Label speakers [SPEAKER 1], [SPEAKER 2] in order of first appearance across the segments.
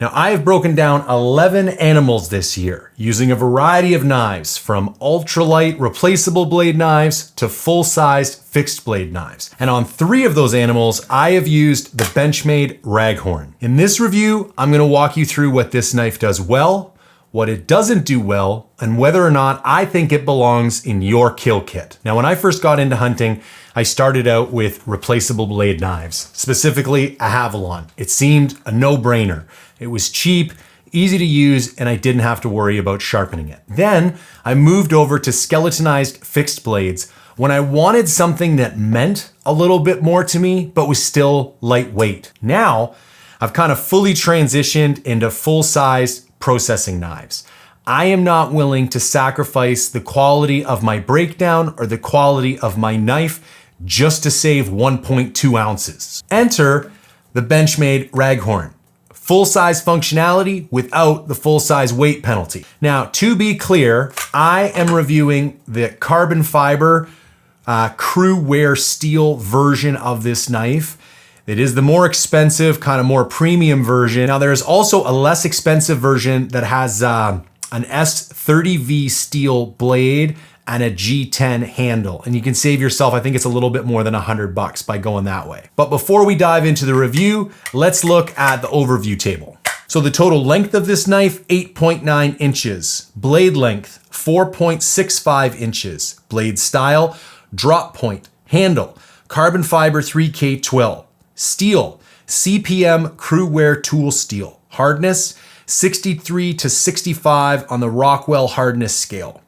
[SPEAKER 1] Now I have broken down 11 animals this year using a variety of knives, from ultralight replaceable blade knives to full-sized fixed blade knives. And on 3 of those animals, I have used the Benchmade Raghorn. In this review, I'm gonna walk you through what this knife does well, what it doesn't do well, and whether or not I think it belongs in your kill kit. Now, when I first got into hunting, I started out with replaceable blade knives, specifically a Havalon. It seemed a no-brainer. It was cheap, easy to use, and I didn't have to worry about sharpening it. Then I moved over to skeletonized fixed blades when I wanted something that meant a little bit more to me, but was still lightweight. Now, I've kind of fully transitioned into full-sized processing knives. I am not willing to sacrifice the quality of my breakdown or the quality of my knife just to save 1.2 ounces. Enter the Benchmade Raghorn. Full-size functionality without the full-size weight penalty. Now, to be clear, I am reviewing the carbon fiber CruWear steel version of this knife. It is the more expensive, kind of more premium version. Now, there's also a less expensive version that has an S30V steel blade and a G10 handle. And you can save yourself, I think it's a little bit more than $100 by going that way. But before we dive into the review, let's look at the overview table. So the total length of this knife, 8.9 inches. Blade length, 4.65 inches. Blade style, drop point. Handle, carbon fiber 3K12. Steel, CPM-CruWear tool steel. Hardness, 63 to 65 on the Rockwell hardness scale.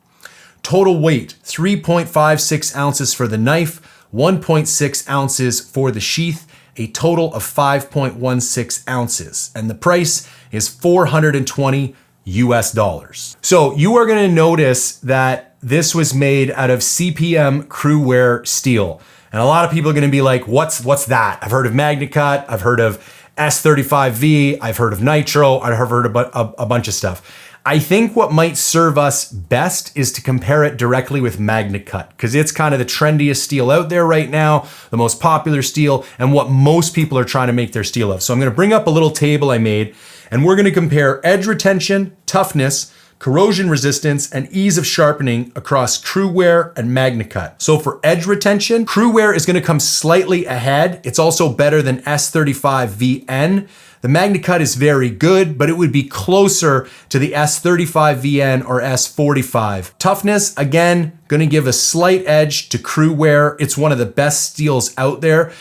[SPEAKER 1] Total weight, 3.56 ounces for the knife, 1.6 ounces for the sheath, a total of 5.16 ounces. And the price is $420 US. So you are gonna notice that this was made out of CPM-CruWear steel. And a lot of people are gonna be like, what's that? I've heard of MagnaCut, I've heard of S35V, I've heard of Nitro, I've heard of a bunch of stuff. I think what might serve us best is to compare it directly with MagnaCut, because it's kind of the trendiest steel out there right now, the most popular steel, and what most people are trying to make their steel of. So I'm gonna bring up a little table I made, and we're gonna compare edge retention, toughness, corrosion resistance, and ease of sharpening across CruWear and MagnaCut. So for edge retention, CruWear is gonna come slightly ahead. It's also better than S35VN. The MagnaCut is very good, but it would be closer to the S35VN or S45. Toughness, again, gonna give a slight edge to CruWear. It's one of the best steels out there.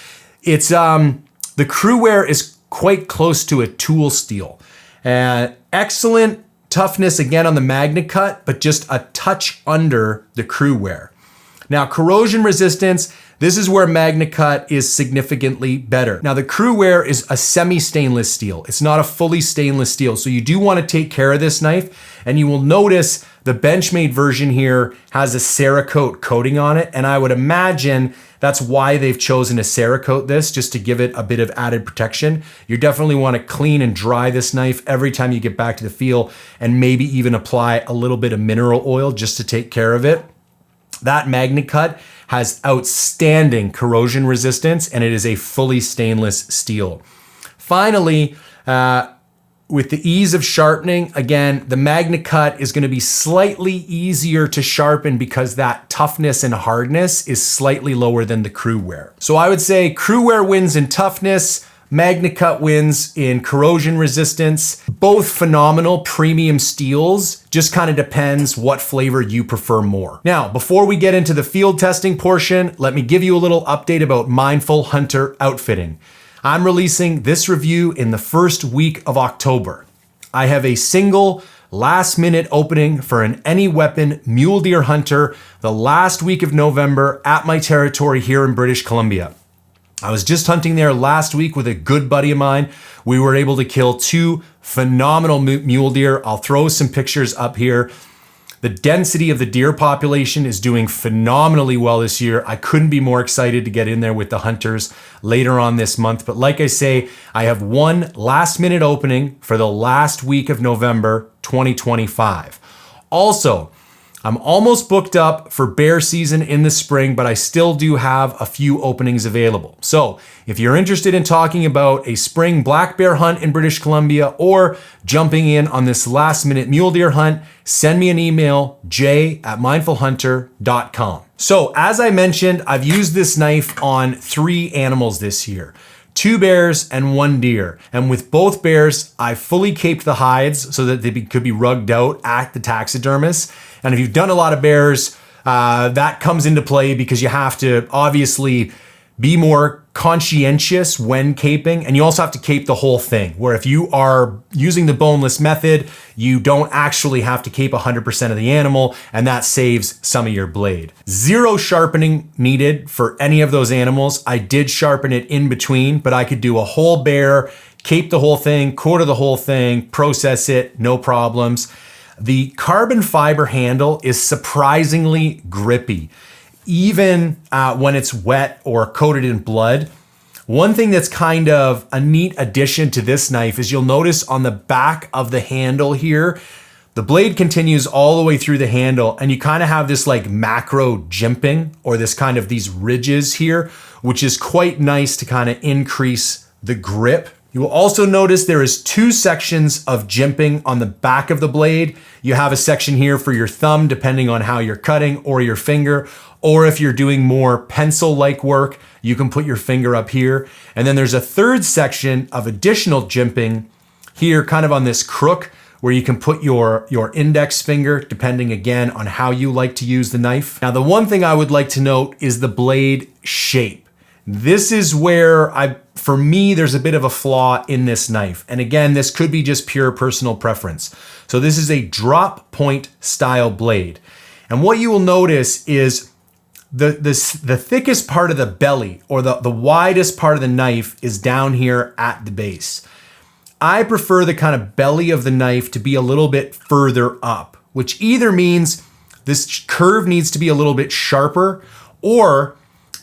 [SPEAKER 1] It's the CruWear is quite close to a tool steel. Excellent toughness again on the MagnaCut, but just a touch under the CruWear. Now, corrosion resistance, this is where MagnaCut is significantly better. Now, the CruWear is a semi-stainless steel. It's not a fully stainless steel, so you do want to take care of this knife, and you will notice the Benchmade version here has a Cerakote coating on it, and I would imagine that's why they've chosen to Cerakote this, just to give it a bit of added protection. You definitely want to clean and dry this knife every time you get back to the field, and maybe even apply a little bit of mineral oil just to take care of it. That MagnaCut has outstanding corrosion resistance, and it is a fully stainless steel. Finally, with the ease of sharpening, again, the MagnaCut is gonna be slightly easier to sharpen because that toughness and hardness is slightly lower than the CruWear. So I would say CruWear wins in toughness, MagnaCut wins in corrosion resistance. Both phenomenal premium steels, just kind of depends what flavor you prefer more. Now, before we get into the field testing portion, let me give you a little update about Mindful Hunter Outfitting. I'm releasing this review in the first week of October. I have a single last minute opening for an any weapon mule deer hunter the last week of November at my territory here in British Columbia. I was just hunting there last week with a good buddy of mine. We were able to kill 2 phenomenal mule deer. I'll throw some pictures up here. The density of the deer population is doing phenomenally well this year. I couldn't be more excited to get in there with the hunters later on this month. But like I say, I have one last minute opening for the last week of November 2025. Also, I'm almost booked up for bear season in the spring, but I still do have a few openings available. So if you're interested in talking about a spring black bear hunt in British Columbia or jumping in on this last minute mule deer hunt, send me an email, j@mindfulhunter.com. So as I mentioned, I've used this knife on 3 animals this year. 2 bears and 1 deer. And with both bears, I fully caped the hides so that they could be rugged out at the taxidermist. And if you've done a lot of bears, that comes into play because you have to obviously be more conscientious when caping, and you also have to cape the whole thing, where if you are using the boneless method, you don't actually have to cape 100% of the animal, and that saves some of your blade. 0 sharpening needed for any of those animals. I did sharpen it in between, but I could do a whole bear, cape the whole thing, quarter the whole thing, process it, no problems. The carbon fiber handle is surprisingly grippy, even when it's wet or coated in blood. One thing that's kind of a neat addition to this knife is you'll notice on the back of the handle here, the blade continues all the way through the handle, and you kind of have this like macro jimping, or this kind of these ridges here, which is quite nice to kind of increase the grip. You will also notice there is 2 sections of jimping on the back of the blade. You have a section here for your thumb, depending on how you're cutting, or your finger, or if you're doing more pencil-like work, you can put your finger up here. And then there's a 3rd section of additional jimping here, kind of on this crook, where you can put your index finger, depending again on how you like to use the knife. Now, the one thing I would like to note is the blade shape. This is where for me, there's a bit of a flaw in this knife. And again, this could be just pure personal preference. So this is a drop point style blade. And what you will notice is the thickest part of the belly, or the widest part of the knife, is down here at the base. I prefer the kind of belly of the knife to be a little bit further up, which either means this curve needs to be a little bit sharper, or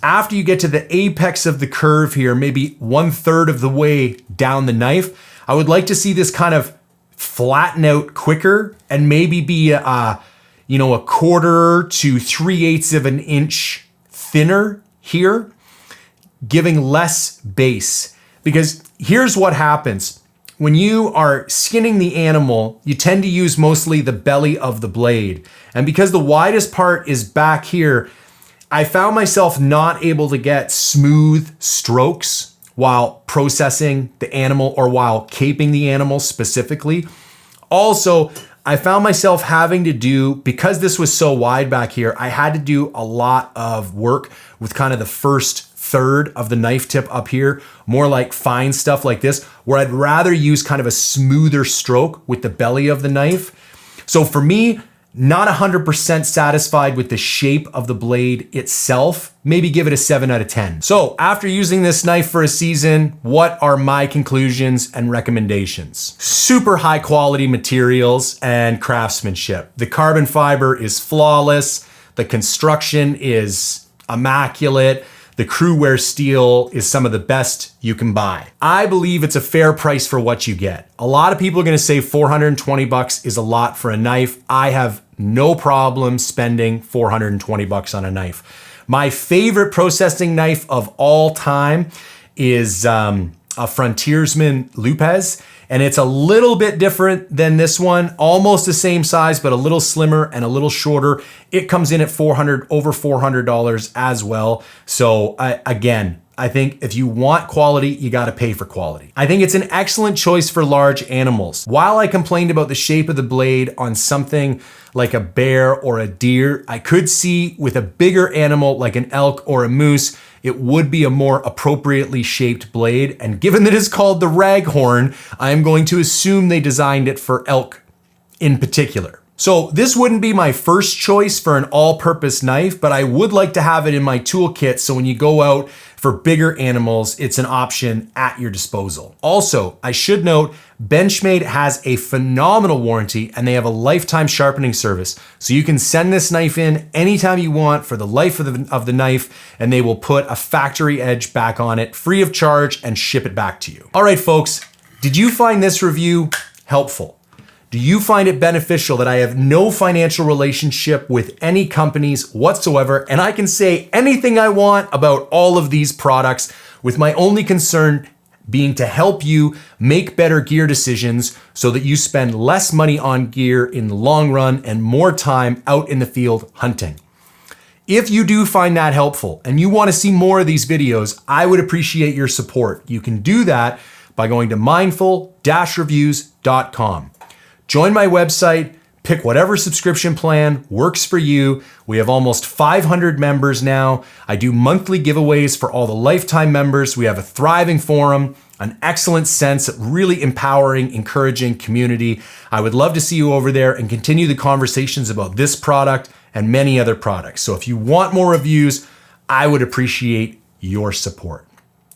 [SPEAKER 1] after you get to the apex of the curve here, maybe 1/3 of the way down the knife, I would like to see this kind of flatten out quicker and maybe be a 1/4 to 3/8 of an inch thinner here, giving less base. Because here's what happens. When you are skinning the animal, you tend to use mostly the belly of the blade. And because the widest part is back here, I found myself not able to get smooth strokes while processing the animal or while caping the animal specifically. Also, I found myself having to do, because this was so wide back here, I had to do a lot of work with kind of the first 1/3 of the knife tip up here, more like fine stuff like this, where I'd rather use kind of a smoother stroke with the belly of the knife. So for me, not 100% satisfied with the shape of the blade itself. Maybe give it a 7 out of 10. So after using this knife for a season, what are my conclusions and recommendations? Super high quality materials and craftsmanship. The carbon fiber is flawless. The construction is immaculate. The CruWear steel is some of the best you can buy. I believe it's a fair price for what you get. A lot of people are gonna say $420 is a lot for a knife. I have no problem spending $420 on a knife. My favorite processing knife of all time is a Frontiersman Lupez, and it's a little bit different than this one, almost the same size, but a little slimmer and a little shorter. It comes in at over $400 as well. So again, I think if you want quality, you gotta pay for quality. I think it's an excellent choice for large animals. While I complained about the shape of the blade on something like a bear or a deer, I could see with a bigger animal like an elk or a moose, it would be a more appropriately shaped blade. And given that it's called the Raghorn, I am going to assume they designed it for elk in particular. So this wouldn't be my first choice for an all-purpose knife, but I would like to have it in my toolkit so when you go out for bigger animals, it's an option at your disposal. Also, I should note, Benchmade has a phenomenal warranty and they have a lifetime sharpening service. So you can send this knife in anytime you want for the life of the knife, and they will put a factory edge back on it free of charge and ship it back to you. All right, folks, did you find this review helpful? Do you find it beneficial that I have no financial relationship with any companies whatsoever, and I can say anything I want about all of these products, with my only concern being to help you make better gear decisions so that you spend less money on gear in the long run and more time out in the field hunting? If you do find that helpful and you want to see more of these videos, I would appreciate your support. You can do that by going to mindful-reviews.com. Join my website, pick whatever subscription plan works for you. We have almost 500 members now. I do monthly giveaways for all the lifetime members. We have a thriving forum, an excellent sense of really empowering, encouraging community. I would love to see you over there and continue the conversations about this product and many other products. So if you want more reviews, I would appreciate your support.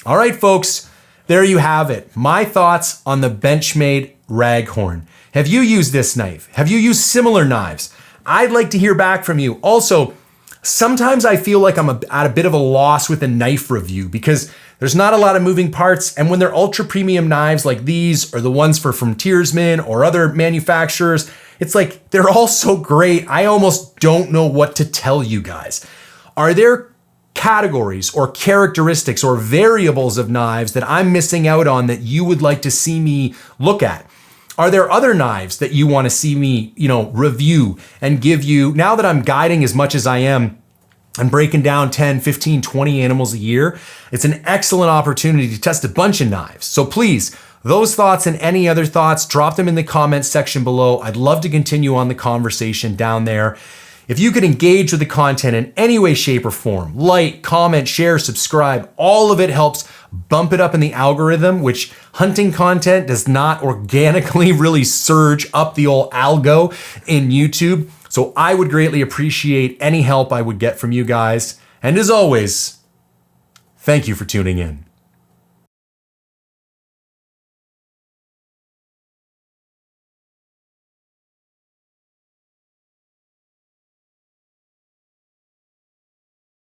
[SPEAKER 1] All right, folks, there you have it. My thoughts on the Benchmade Raghorn. Have you used this knife? Have you used similar knives? I'd like to hear back from you. Also, sometimes I feel like I'm at a bit of a loss with a knife review because there's not a lot of moving parts. And when they're ultra premium knives like these or the ones for frontiersmen or other manufacturers, it's like they're all so great. I almost don't know what to tell you guys. Are there categories or characteristics or variables of knives that I'm missing out on that you would like to see me look at? Are there other knives that you want to see me, review and give you? Now that I'm guiding as much as I am and breaking down 10, 15, 20 animals a year, it's an excellent opportunity to test a bunch of knives. So please, those thoughts and any other thoughts, drop them in the comments section below. I'd love to continue on the conversation down there. If you could engage with the content in any way, shape, or form, like, comment, share, subscribe, all of it helps bump it up in the algorithm, which hunting content does not organically really surge up the old algo in YouTube. So I would greatly appreciate any help I would get from you guys. And as always, thank you for tuning in.